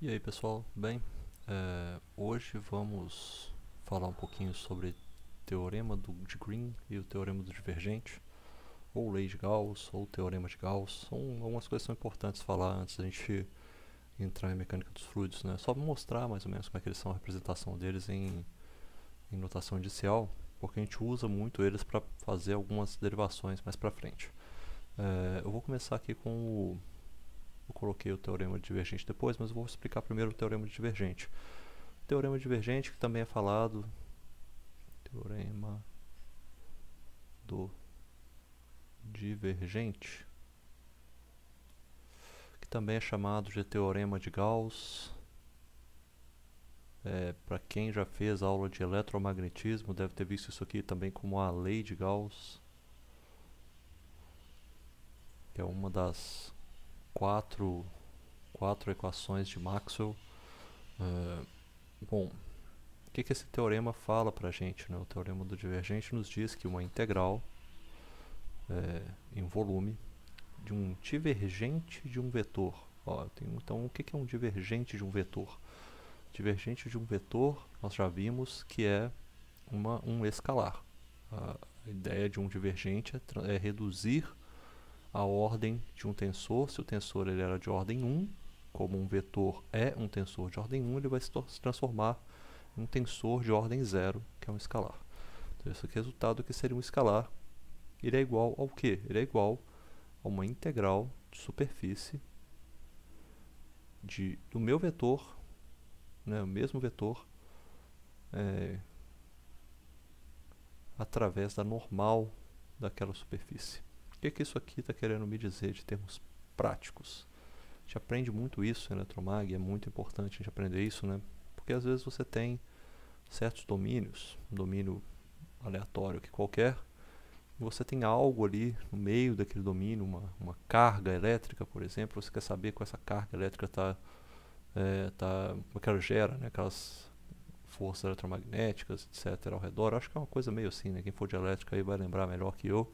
E aí pessoal, bem? Hoje vamos falar um pouquinho sobre o teorema de Green e o teorema do divergente, ou lei de Gauss, ou teorema de Gauss. São algumas coisas que são importantes falar antes da gente entrar em mecânica dos fluidos, né? Só mostrar mais ou menos como é que eles são, a representação deles em notação inicial, porque a gente usa muito eles para fazer algumas derivações mais para frente. Eu vou começar aqui com eu coloquei o teorema de divergente depois, mas eu vou explicar primeiro o teorema de divergente. Teorema divergente, que também é falado, teorema do divergente, que também é chamado de teorema de Gauss. Para quem já fez aula de eletromagnetismo, deve ter visto isso aqui também como a lei de Gauss, que é uma das quatro equações de Maxwell. Bom, o que esse teorema fala para a gente, né? O teorema do divergente nos diz que uma integral em volume de um divergente de um vetor. Então, o que é um divergente de um vetor? Divergente de um vetor, nós já vimos que é um escalar. A ideia de um divergente é reduzir a ordem de um tensor. Se o tensor ele era de ordem 1, como um vetor é um tensor de ordem 1, ele vai se transformar em um tensor de ordem 0, que é um escalar. Então, esse resultado que seria um escalar, ele é igual ao quê? Ele é igual a uma integral de superfície do meu vetor, né, o mesmo vetor, através da normal daquela superfície. O que isso aqui está querendo me dizer de termos práticos? A gente aprende muito isso em eletromag, é muito importante a gente aprender isso, né? Porque às vezes você tem certos domínios, um domínio aleatório que qualquer, e você tem algo ali no meio daquele domínio, uma carga elétrica, por exemplo, você quer saber como essa carga elétrica como é que ela gera, né, aquelas forças eletromagnéticas, etc., ao redor. Acho que é uma coisa meio assim, né? Quem for de elétrica aí vai lembrar melhor que eu.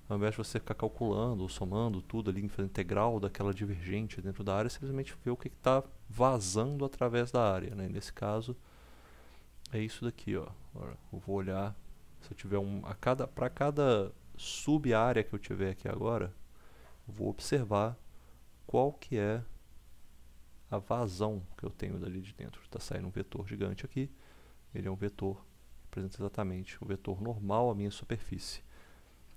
Ao invés de você ficar calculando ou somando tudo ali, fazendo integral daquela divergente dentro da área, simplesmente ver o que está vazando através da área, né? Nesse caso, é isso daqui, ó. Agora, eu vou olhar, se eu tiver para cada sub-área que eu tiver aqui agora, eu vou observar qual que é a vazão que eu tenho dali de dentro. Está saindo um vetor gigante aqui, ele é um vetor que representa exatamente o vetor normal à minha superfície.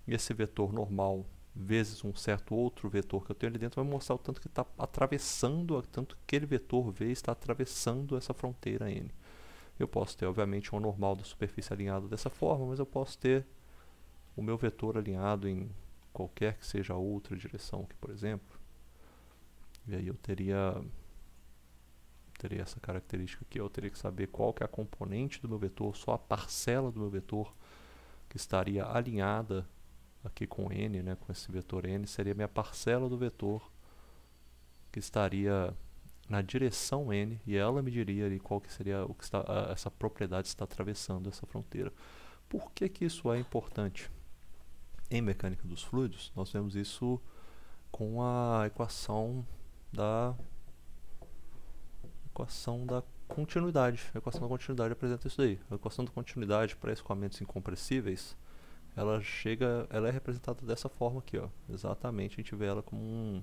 E esse vetor normal vezes um certo outro vetor que eu tenho ali dentro vai mostrar o tanto que está atravessando, o tanto que aquele vetor V está atravessando essa fronteira N. Eu posso ter, obviamente, uma normal da superfície alinhada dessa forma, mas eu posso ter o meu vetor alinhado em qualquer que seja a outra direção aqui, por exemplo. E aí eu teria essa característica aqui, eu teria que saber qual que é a componente do meu vetor, só a parcela do meu vetor que estaria alinhada aqui com n, né, com esse vetor n, seria minha parcela do vetor que estaria na direção n, e ela me diria ali qual que seria o que essa propriedade está atravessando essa fronteira. Por que isso é importante? Em mecânica dos fluidos, nós vemos isso com a equação da continuidade. A equação da continuidade apresenta isso daí. A equação da continuidade para escoamentos incompressíveis, ela é representada dessa forma aqui, ó. Exatamente, a gente vê ela como um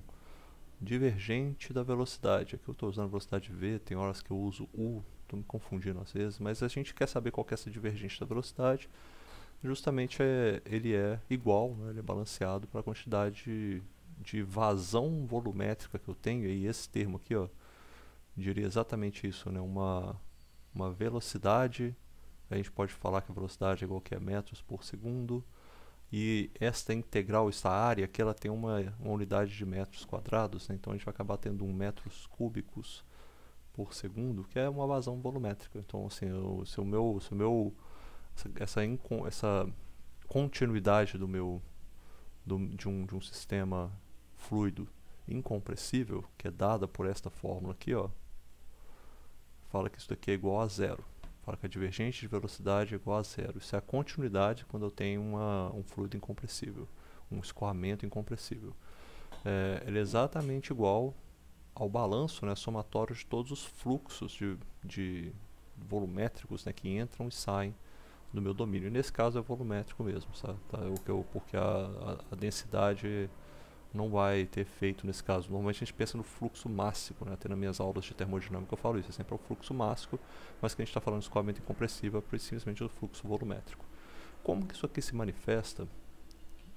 divergente da velocidade. Aqui eu estou usando a velocidade v, tem horas que eu uso u, estou me confundindo às vezes, mas a gente quer saber qual que é essa divergente da velocidade. Justamente ele é igual, né, ele é balanceado para a quantidade de vazão volumétrica que eu tenho, e esse termo aqui, ó, diria exatamente isso, né, uma velocidade. A gente pode falar que a velocidade é igual a metros por segundo, e esta integral, essa área aqui, ela tem uma unidade de metros quadrados, né? Então a gente vai acabar tendo 1 metros cúbicos por segundo, que é uma vazão volumétrica. Então, assim, essa continuidade de um sistema fluido incompressível, que é dada por esta fórmula aqui, ó, fala que isso daqui é igual a zero. Fala que a divergente de velocidade é igual a zero. Isso é a continuidade quando eu tenho um fluido incompressível, um escoamento incompressível. Ele é exatamente igual ao balanço, né, somatório de todos os fluxos de volumétricos, né, que entram e saem do meu domínio. E nesse caso é volumétrico mesmo, sabe? Tá? Porque a densidade não vai ter efeito nesse caso. Normalmente a gente pensa no fluxo máximo, né? Até nas minhas aulas de termodinâmica eu falo isso, é sempre o fluxo máximo, mas que a gente está falando de escoamento incompressível é simplesmente o fluxo volumétrico. Como que isso aqui se manifesta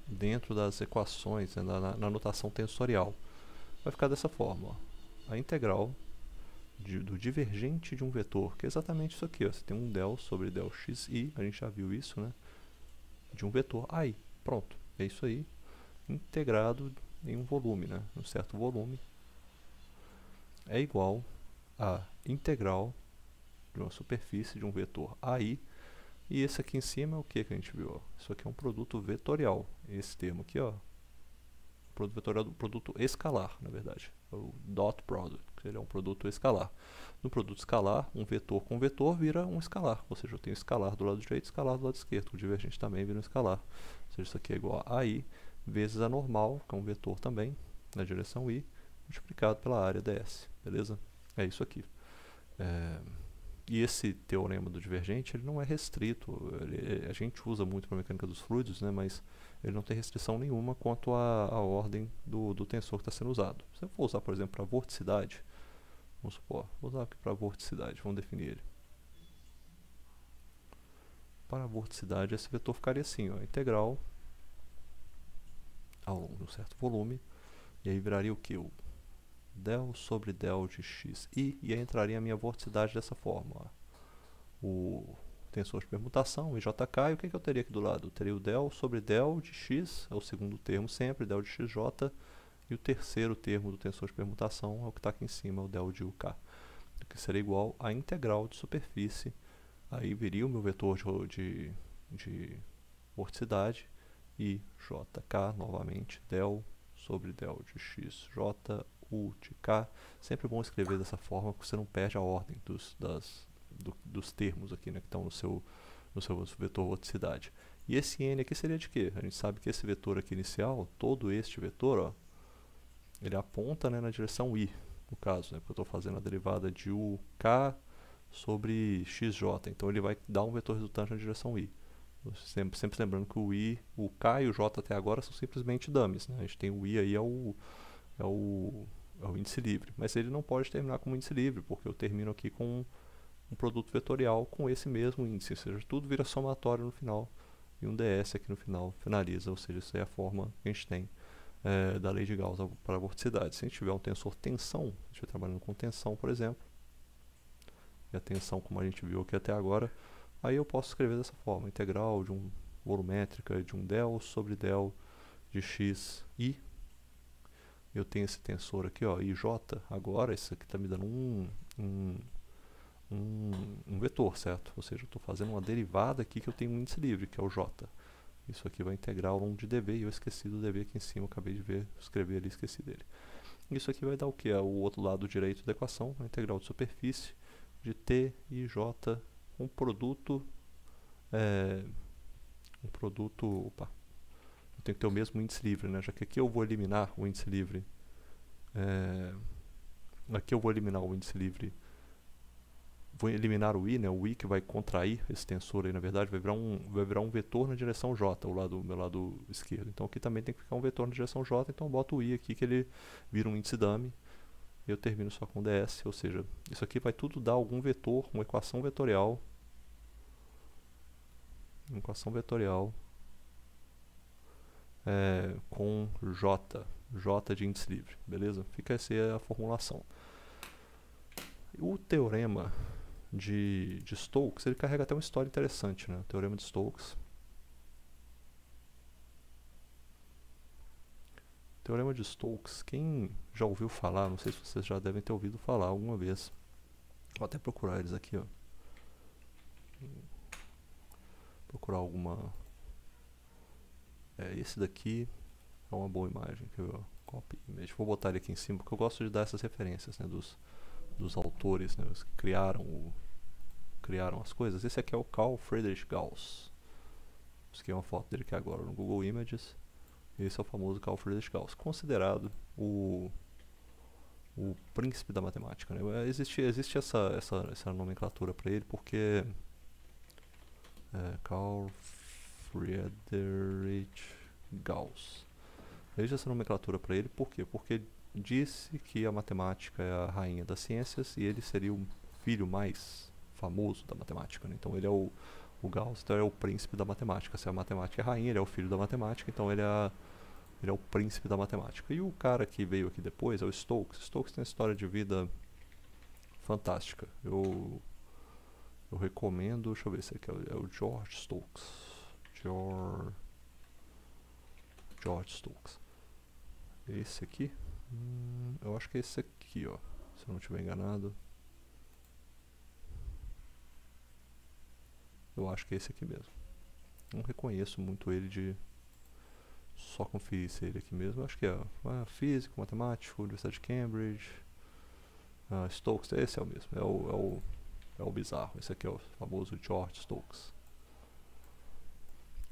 dentro das equações, né, na notação tensorial? Vai ficar dessa forma, ó. A integral do divergente de um vetor, que é exatamente isso aqui, ó. Você tem um del sobre del xi, a gente já viu isso, né? De um vetor aí, pronto, é isso aí, integrado em um volume, né? Um certo volume, é igual a integral de uma superfície de um vetor AI. E esse aqui em cima é o que a gente viu? Ó? Isso aqui é um produto vetorial. Esse termo aqui, ó, produto vetorial do produto escalar, na verdade. O dot product, que ele é um produto escalar. No produto escalar, um vetor com vetor vira um escalar. Ou seja, eu tenho escalar do lado direito e escalar do lado esquerdo. O divergente também vira um escalar. Ou seja, isso aqui é igual a AI vezes a normal, que é um vetor também, na direção I, multiplicado pela área ds. Beleza? É isso aqui. E esse teorema do divergente ele não é restrito. A gente usa muito para a mecânica dos fluidos, né, mas ele não tem restrição nenhuma quanto à ordem do tensor que está sendo usado. Se eu for usar, por exemplo, para vorticidade, vamos supor, vou usar aqui para vorticidade, vamos definir ele. Para a vorticidade, esse vetor ficaria assim, ó, integral ao longo de um certo volume, e aí viraria o que? O del sobre del de xi, e aí entraria a minha vorticidade dessa forma, ó. O tensor de permutação, o IJK, e o que eu teria aqui do lado? Eu teria o del sobre del de x, é o segundo termo sempre, del de xj, e o terceiro termo do tensor de permutação é o que está aqui em cima, o del de UK, que seria igual à integral de superfície. Aí viria o meu vetor de vorticidade, e jk, novamente, del sobre del de xj, u de k. Sempre bom escrever dessa forma, porque você não perde a ordem dos termos aqui, né, que estão no seu vetor vorticidade. E esse n aqui seria de quê? A gente sabe que esse vetor aqui inicial, todo este vetor, ó, ele aponta, né, na direção i, no caso, né, porque eu estou fazendo a derivada de uk sobre xj, então ele vai dar um vetor resultante na direção i. Sempre lembrando que o i, o k e o j até agora são simplesmente dummies, né? A gente tem o i aí, é o índice livre, mas ele não pode terminar como índice livre, porque eu termino aqui com um produto vetorial com esse mesmo índice, ou seja, tudo vira somatório no final, e um ds aqui no final finaliza, ou seja, isso é a forma que a gente tem da lei de Gauss para a vorticidade. Se a gente tiver um tensor tensão, a gente estiver trabalhando com tensão, por exemplo, e a tensão, como a gente viu aqui até agora, aí eu posso escrever dessa forma, integral de um volumétrica de um del sobre del de x i. Eu tenho esse tensor aqui, ó, ij, agora, esse aqui está me dando um vetor, certo? Ou seja, eu estou fazendo uma derivada aqui que eu tenho um índice livre, que é o j. Isso aqui vai integrar ao longo de dv, e eu esqueci do dv aqui em cima, acabei de ver, escrever ali, esqueci dele. Isso aqui vai dar o que? O outro lado direito da equação, a integral de superfície de t e j, um produto, opa, eu tenho que ter o mesmo índice livre, né? Já que aqui eu vou eliminar o índice livre, vou eliminar o i, né? O i que vai contrair esse tensor aí, na verdade, vai virar um vetor na direção j, o meu lado esquerdo. Então aqui também tem que ficar um vetor na direção j, então eu boto o i aqui que ele vira um índice dummy, e eu termino só com ds, ou seja, isso aqui vai tudo dar algum vetor, uma equação vetorial, com j de índice livre, beleza? Fica essa a formulação. O teorema de Stokes, ele carrega até uma história interessante, né? O teorema de Stokes. O teorema de Stokes, quem já ouviu falar, não sei se vocês já devem ter ouvido falar alguma vez. Vou até procurar eles aqui, ó. Procurar alguma... esse daqui é uma boa imagem, que eu copy image. Vou botar ele aqui em cima, porque eu gosto de dar essas referências, né, dos autores, né, os que criaram as coisas. Esse aqui é o Carl Friedrich Gauss. Busquei uma foto dele aqui agora no Google Images. Esse é o famoso Carl Friedrich Gauss, considerado o o príncipe da matemática, né? Existe essa nomenclatura para ele porque Carl Friedrich Gauss. Existe essa nomenclatura para ele por quê? Porque ele disse que a matemática é a rainha das ciências e ele seria o filho mais famoso da matemática, né? Então ele é o Gauss, então ele é o príncipe da matemática. Se a matemática é a rainha, ele é o filho da matemática, então ele é o príncipe da matemática. E o cara que veio aqui depois é o Stokes. Stokes tem uma história de vida fantástica. Eu recomendo, deixa eu ver se aqui é o George Stokes. George Stokes. Esse aqui? Eu acho que é esse aqui, ó. Se eu não estiver enganado. Eu acho que é esse aqui mesmo. Não reconheço muito ele de só conferir se é ele aqui mesmo. Eu acho que é físico, matemático, Universidade de Cambridge. Stokes, esse é o mesmo. É o bizarro. Esse aqui é o famoso George Stokes.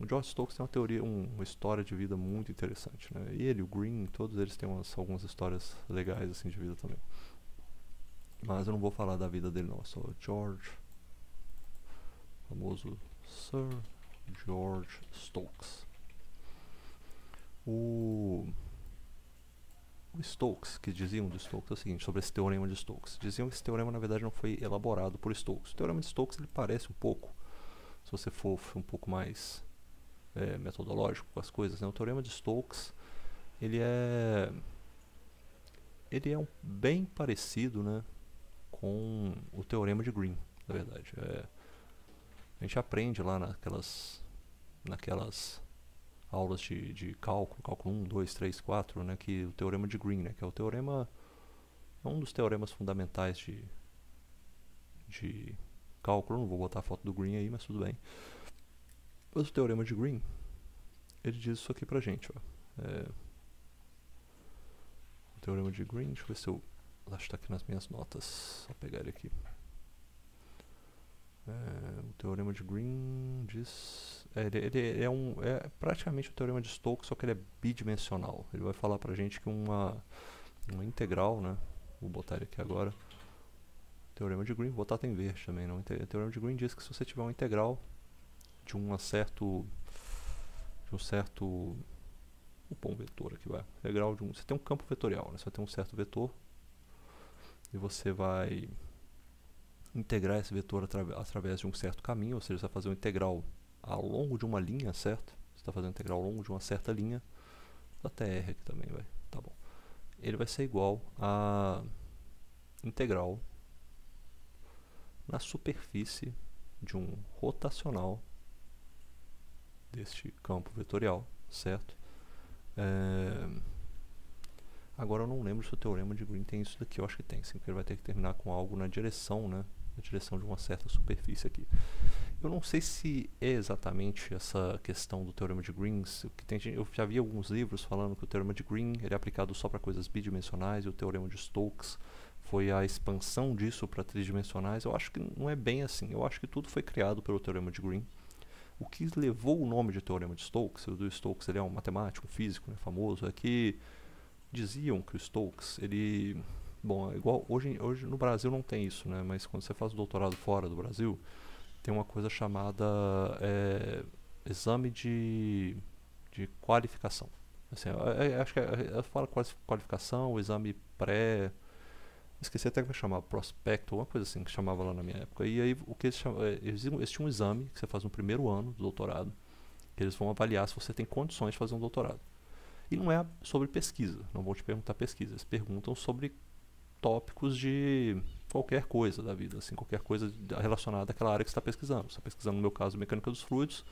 O George Stokes tem uma teoria, uma história de vida muito interessante, né? Ele, o Green, todos eles têm algumas histórias legais assim de vida também. Mas eu não vou falar da vida dele não, é só George, famoso Sir George Stokes. O Stokes, que diziam de Stokes é o seguinte, sobre esse teorema de Stokes. Diziam que esse teorema na verdade não foi elaborado por Stokes. O teorema de Stokes ele parece um pouco, se você for um pouco mais metodológico com as coisas, né? O teorema de Stokes ele é bem parecido, né, com o teorema de Green, na verdade. A gente aprende lá naquelas aulas de cálculo 1, 2, 3, 4, né, que o teorema de Green, né, que é o teorema, é um dos teoremas fundamentais de cálculo. Não vou botar a foto do Green aí, mas tudo bem. Mas o teorema de Green, ele diz isso aqui pra gente, ó. O teorema de Green, deixa eu ver se eu acho que tá aqui nas minhas notas, só pegar ele aqui. O teorema de Green diz... Ele é praticamente o teorema de Stokes, só que ele é bidimensional. Ele vai falar pra gente que uma integral, né? Vou botar ele aqui agora. O teorema de Green, vou botar em verde também, não. O teorema de Green diz que se você tiver uma integral de um certo... Vou pôr um vetor aqui, vai. Integral de você tem um campo vetorial, né? Você vai ter um certo vetor e você vai integrar esse vetor através de um certo caminho, ou seja, você vai fazer uma integral ao longo de uma linha, certo? Você está fazendo integral ao longo de uma certa linha. Vou até R aqui também, vai. Tá bom. Ele vai ser igual a integral na superfície de um rotacional deste campo vetorial, certo? Agora eu não lembro se o teorema de Green tem isso daqui. Eu acho que tem, sim, porque ele vai ter que terminar com algo na direção, né? Na direção de uma certa superfície aqui. Eu não sei se é exatamente essa questão do teorema de Green. Eu já vi alguns livros falando que o teorema de Green ele é aplicado só para coisas bidimensionais e o teorema de Stokes foi a expansão disso para tridimensionais. Eu acho que não é bem assim. Eu acho que tudo foi criado pelo teorema de Green. O que levou o nome de teorema de Stokes, o do Stokes ele é um matemático, um físico, né, famoso, é que diziam que o Stokes, ele... Bom, igual hoje no Brasil não tem isso, né, mas quando você faz o doutorado fora do Brasil, tem uma coisa chamada exame de qualificação. Assim, acho que fala qualificação, o exame pré... Esqueci até como chamava, prospecto, uma coisa assim que chamava lá na minha época. E aí o que eles chamavam, eles tinham um exame que você faz no primeiro ano do doutorado, que eles vão avaliar se você tem condições de fazer um doutorado. E não é sobre pesquisa, não vão te perguntar pesquisa, eles perguntam sobre tópicos de qualquer coisa da vida, assim, qualquer coisa relacionada àquela área que você está pesquisando. Você está pesquisando, no meu caso, mecânica dos fluidos,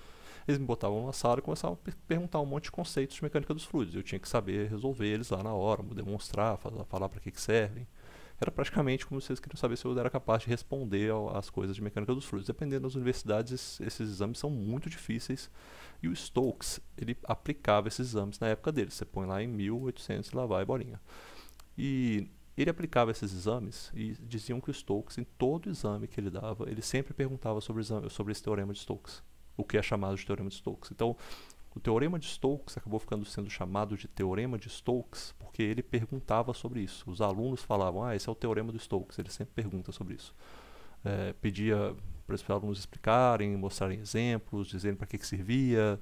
eles me botavam numa sala e começavam a perguntar um monte de conceitos de mecânica dos fluidos. Eu tinha que saber resolver eles lá na hora, demonstrar, falar para que servem. Era praticamente como se vocês queriam saber se eu era capaz de responder às coisas de mecânica dos fluidos. Dependendo das universidades, esses exames são muito difíceis. E o Stokes, ele aplicava esses exames na época dele. Você põe lá em 1800 e lá vai bolinha. E ele aplicava esses exames e diziam que o Stokes, em todo exame que ele dava, ele sempre perguntava sobre esse teorema de Stokes. O que é chamado de teorema de Stokes. Então, O teorema de Stokes acabou sendo chamado de teorema de Stokes porque ele perguntava sobre isso. Os alunos falavam, esse é o teorema do Stokes, ele sempre pergunta sobre isso. Pedia para os alunos explicarem, mostrarem exemplos, dizerem para que servia,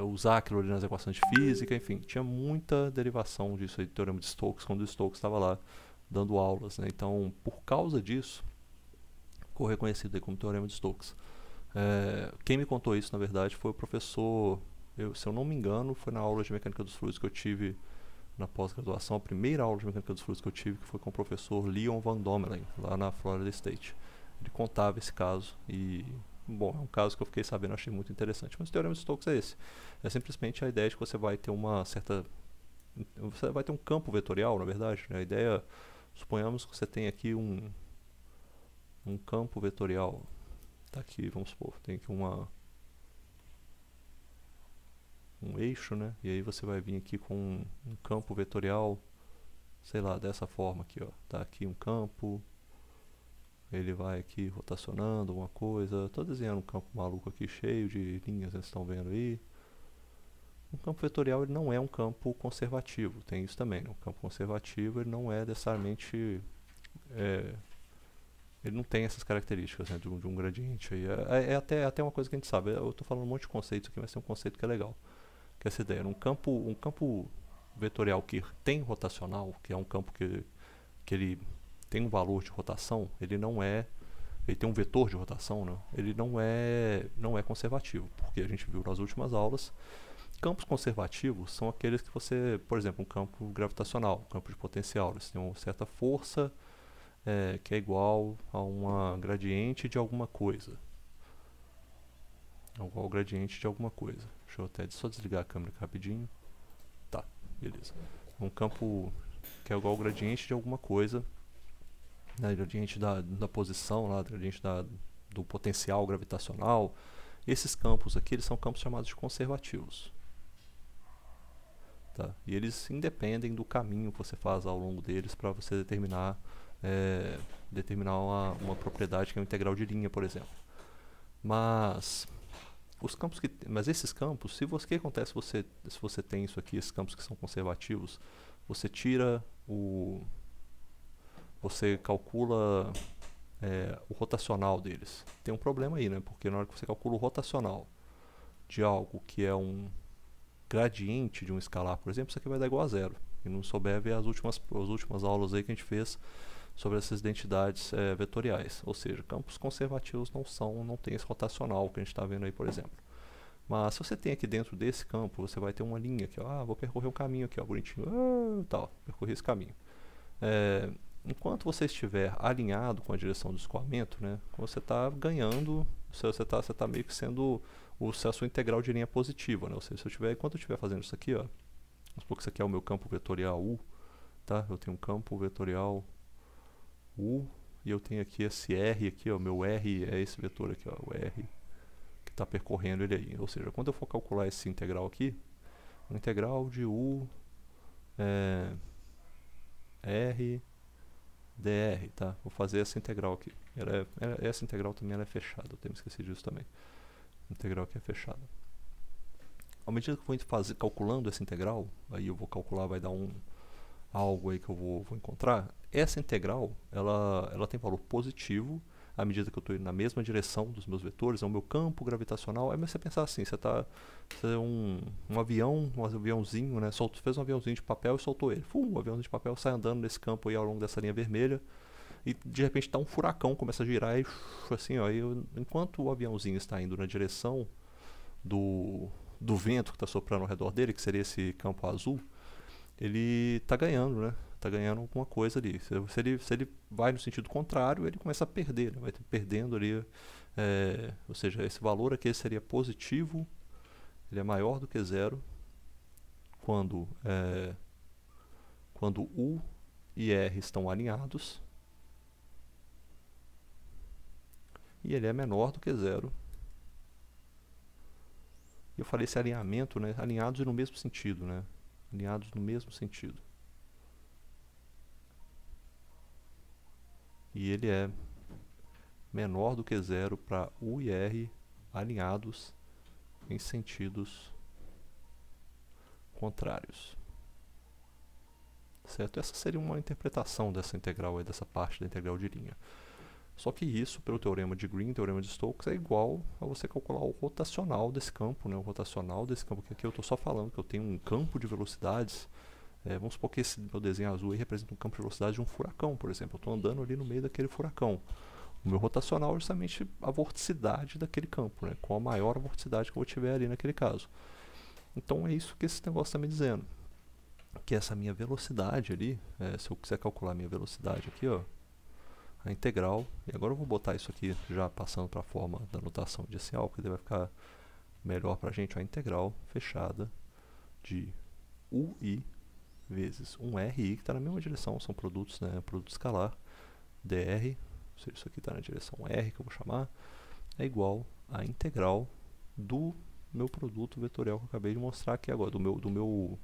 usar aquilo ali nas equações de física, enfim, tinha muita derivação disso aí, do teorema de Stokes, quando o Stokes estava lá dando aulas, né? Então, por causa disso, ficou reconhecido aí como teorema de Stokes. Quem me contou isso, na verdade, foi o professor, se eu não me engano, foi na aula de mecânica dos fluidos que eu tive na pós-graduação, a primeira aula de mecânica dos fluidos que eu tive, que foi com o professor Leon Van Dommelen, lá na Florida State. Ele contava esse caso e, bom, é um caso que eu fiquei sabendo, achei muito interessante. Mas o teorema de Stokes é esse. É simplesmente a ideia de que você vai ter você vai ter um campo vetorial, na verdade, né? A ideia, suponhamos que você tem aqui um campo vetorial. Tá aqui, vamos supor, tem aqui um eixo, né? E aí você vai vir aqui com um campo vetorial, sei lá, dessa forma aqui, ó. Tá aqui um campo, ele vai aqui rotacionando uma coisa. Tô desenhando um campo maluco aqui, cheio de linhas, vocês estão vendo aí. Um campo vetorial ele não é um campo conservativo, tem isso também, né? Um campo conservativo ele não é necessariamente... ele não tem essas características, né, de um gradiente aí. Até uma coisa que a gente sabe. Eu estou falando um monte de conceitos aqui, mas tem um conceito que é legal. Que é essa ideia. Um campo vetorial que tem rotacional, que é um campo que ele tem um valor de rotação, ele não é... Ele tem um vetor de rotação, né? Ele não é conservativo, porque a gente viu nas últimas aulas, campos conservativos são aqueles que você, por exemplo, um campo gravitacional, um campo de potencial, eles têm uma certa força que é igual a uma gradiente de alguma coisa. É igual ao gradiente de alguma coisa. Deixa eu até só desligar a câmera aqui rapidinho. Tá, beleza. Um campo que é igual ao gradiente de alguma coisa, né, gradiente da posição, lá, gradiente do potencial gravitacional. Esses campos aqui eles são campos chamados de conservativos. Tá? E eles independem do caminho que você faz ao longo deles para você determinar uma propriedade que é um integral de linha, por exemplo. Mas esses campos, o que acontece se você tem isso aqui, esses campos que são conservativos, você calcula o rotacional deles. Tem um problema aí, né? Porque na hora que você calcula o rotacional de algo que é um gradiente de um escalar, por exemplo, isso aqui vai dar igual a zero. E não souber ver as últimas aulas aí que a gente fez sobre essas identidades vetoriais. Ou seja, campos conservativos não tem esse rotacional que a gente está vendo aí, por exemplo. Mas se você tem aqui dentro desse campo, você vai ter uma linha aqui, ó, vou percorrer um caminho aqui, ó, bonitinho, tal, percorrer esse caminho. Enquanto você estiver alinhado com a direção do escoamento, né, você está ganhando, você está meio que sendo a sua integral de linha positiva, né? Ou seja, enquanto eu estiver fazendo isso aqui, ó, vamos supor que isso aqui é o meu campo vetorial U, tá? Eu tenho um campo vetorial U e eu tenho aqui esse R aqui, ó, meu R é esse vetor aqui, ó, o R que está percorrendo ele aí. Ou seja, quando eu for calcular esse integral aqui, o integral de U R dr, tá? Vou fazer essa integral aqui. Essa integral também ela é fechada, eu tenho me esquecido disso também. A integral aqui é fechada. À medida que eu vou calculando essa integral, aí eu vou calcular, vai dar algo aí que eu vou encontrar. Essa integral, ela tem valor positivo à medida que eu estou indo na mesma direção dos meus vetores, é o meu campo gravitacional. É você pensar assim, você é um aviãozinho, né? Fez um aviãozinho de papel e soltou ele. O aviãozinho de papel sai andando nesse campo aí ao longo dessa linha vermelha e de repente tá um furacão, começa a girar e assim, ó, enquanto o aviãozinho está indo na direção do vento que está soprando ao redor dele, que seria esse campo azul, ele está ganhando, né? Está ganhando alguma coisa ali. Se ele vai no sentido contrário, ele começa a perder, né? Vai perdendo ali. Ou seja, esse valor aqui seria positivo, ele é maior do que zero quando U e R estão alinhados, e ele é menor do que zero. Eu falei esse alinhamento, né? Alinhados no mesmo sentido, né? Alinhados no mesmo sentido. E ele é menor do que zero para U e R alinhados em sentidos contrários. Certo? Essa seria uma interpretação dessa integral aí, dessa parte da integral de linha. Só que isso, pelo teorema de Green, teorema de Stokes, é igual a você calcular o rotacional desse campo, né? O rotacional desse campo, que aqui eu estou só falando que eu tenho um campo de velocidades. Vamos supor que esse meu desenho azul aí representa um campo de velocidade de um furacão, por exemplo. Eu estou andando ali no meio daquele furacão. O meu rotacional é justamente a vorticidade daquele campo, né? Com a maior vorticidade que eu tiver ali naquele caso. Então é isso que esse negócio está me dizendo. Que essa minha velocidade ali, se eu quiser calcular a minha velocidade aqui, ó, a integral, e agora eu vou botar isso aqui já passando para a forma da notação inicial, porque daí vai ficar melhor para a gente, a integral fechada de UI vezes um RI, que está na mesma direção, são produtos, né, produto escalar, dr, ou seja, isso aqui está na direção R, que eu vou chamar, é igual a integral do meu produto vetorial que eu acabei de mostrar aqui agora, do meu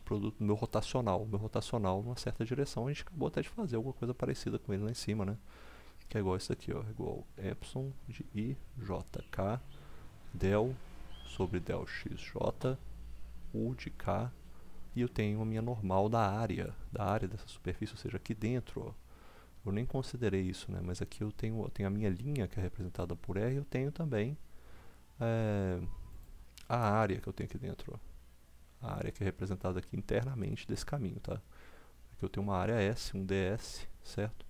produto, meu rotacional numa certa direção. A gente acabou até de fazer alguma coisa parecida com ele lá em cima, né? Que é igual isso aqui, ó, igual epsilon de I, JK, del sobre del xj, U de K, e eu tenho a minha normal da área dessa superfície, ou seja, aqui dentro, ó, eu nem considerei isso, né? Mas aqui eu tenho a minha linha que é representada por R, eu tenho também a área que eu tenho aqui dentro, ó. A área que é representada aqui internamente desse caminho, tá? Aqui eu tenho uma área S, um ds, certo?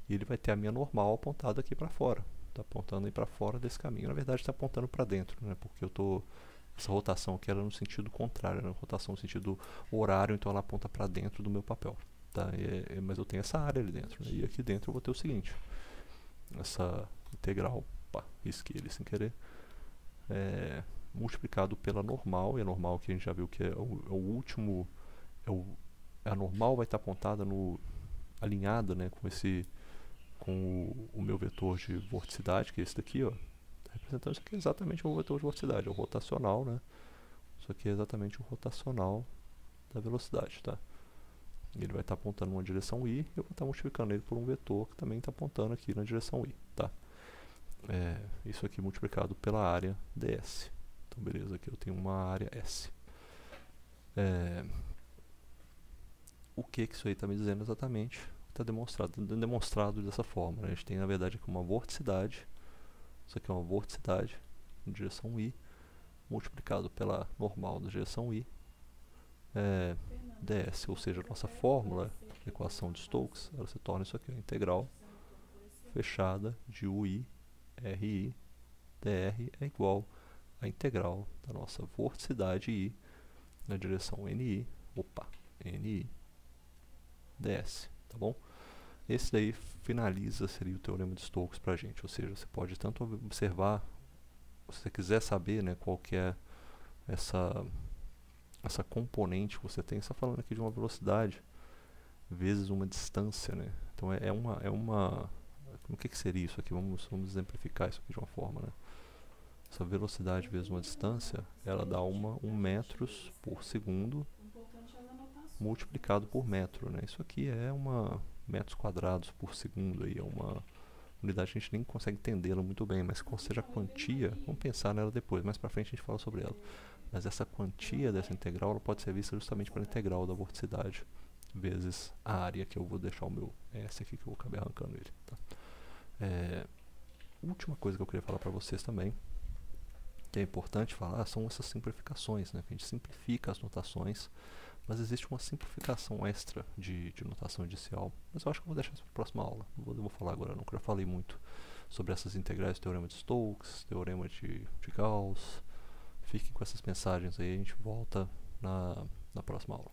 E ele vai ter a minha normal apontada aqui para fora. Está apontando aí para fora desse caminho. Na verdade está apontando para dentro, né? Porque eu tô essa rotação aqui ela é no sentido contrário, né? Rotação no sentido horário, então ela aponta para dentro do meu papel, tá? Mas eu tenho essa área ali dentro, né? E aqui dentro eu vou ter o seguinte, essa integral, risquei ele sem querer, multiplicado pela normal, e a normal que a gente já viu que é o último, a normal vai estar apontada alinhada, né, com o meu vetor de vorticidade, que é esse daqui, ó, representando isso aqui é exatamente o vetor de vorticidade, é o rotacional, né, isso aqui é exatamente o rotacional da velocidade, tá? Ele vai estar apontando uma direção I, e eu vou estar multiplicando ele por um vetor que também está apontando aqui na direção I, tá? Isso aqui multiplicado pela área ds. Então, beleza, aqui eu tenho uma área S. O que isso aí está me dizendo exatamente? Está demonstrado dessa forma, né? A gente tem, na verdade, aqui uma vorticidade. Isso aqui é uma vorticidade em direção I, multiplicado pela normal da direção I, ds, ou seja, a nossa fórmula, a equação de Stokes, ela se torna isso aqui, a integral fechada de UI, RI, dr é igual a integral da nossa vorticidade I na direção NI, NI, ds, tá bom? Esse daí finaliza, seria o teorema de Stokes pra gente, ou seja, você pode tanto observar, se você quiser saber, né, qual que é essa componente que você tem, você está falando aqui de uma velocidade vezes uma distância, né? Então o que seria isso aqui? Vamos exemplificar isso aqui de uma forma, né? Essa velocidade vezes uma distância, ela dá 1 metros por segundo multiplicado por metro, né? Isso aqui é metros quadrados por segundo, aí é uma unidade que a gente nem consegue entendê-la muito bem, mas qual seja a quantia, vamos pensar nela depois, mais pra frente a gente fala sobre ela. Mas essa quantia dessa integral ela pode ser vista justamente pela integral da vorticidade vezes a área, que eu vou deixar o meu S aqui, que eu vou acabar arrancando ele, tá? Última coisa que eu queria falar para vocês também, que é importante falar, são essas simplificações, né? Que a gente simplifica as notações, mas existe uma simplificação extra de notação inicial, mas eu acho que eu vou deixar isso para a próxima aula. Eu vou falar agora, não, que eu já falei muito sobre essas integrais, teorema de Stokes, teorema de Gauss. Fiquem com essas mensagens aí, a gente volta na próxima aula.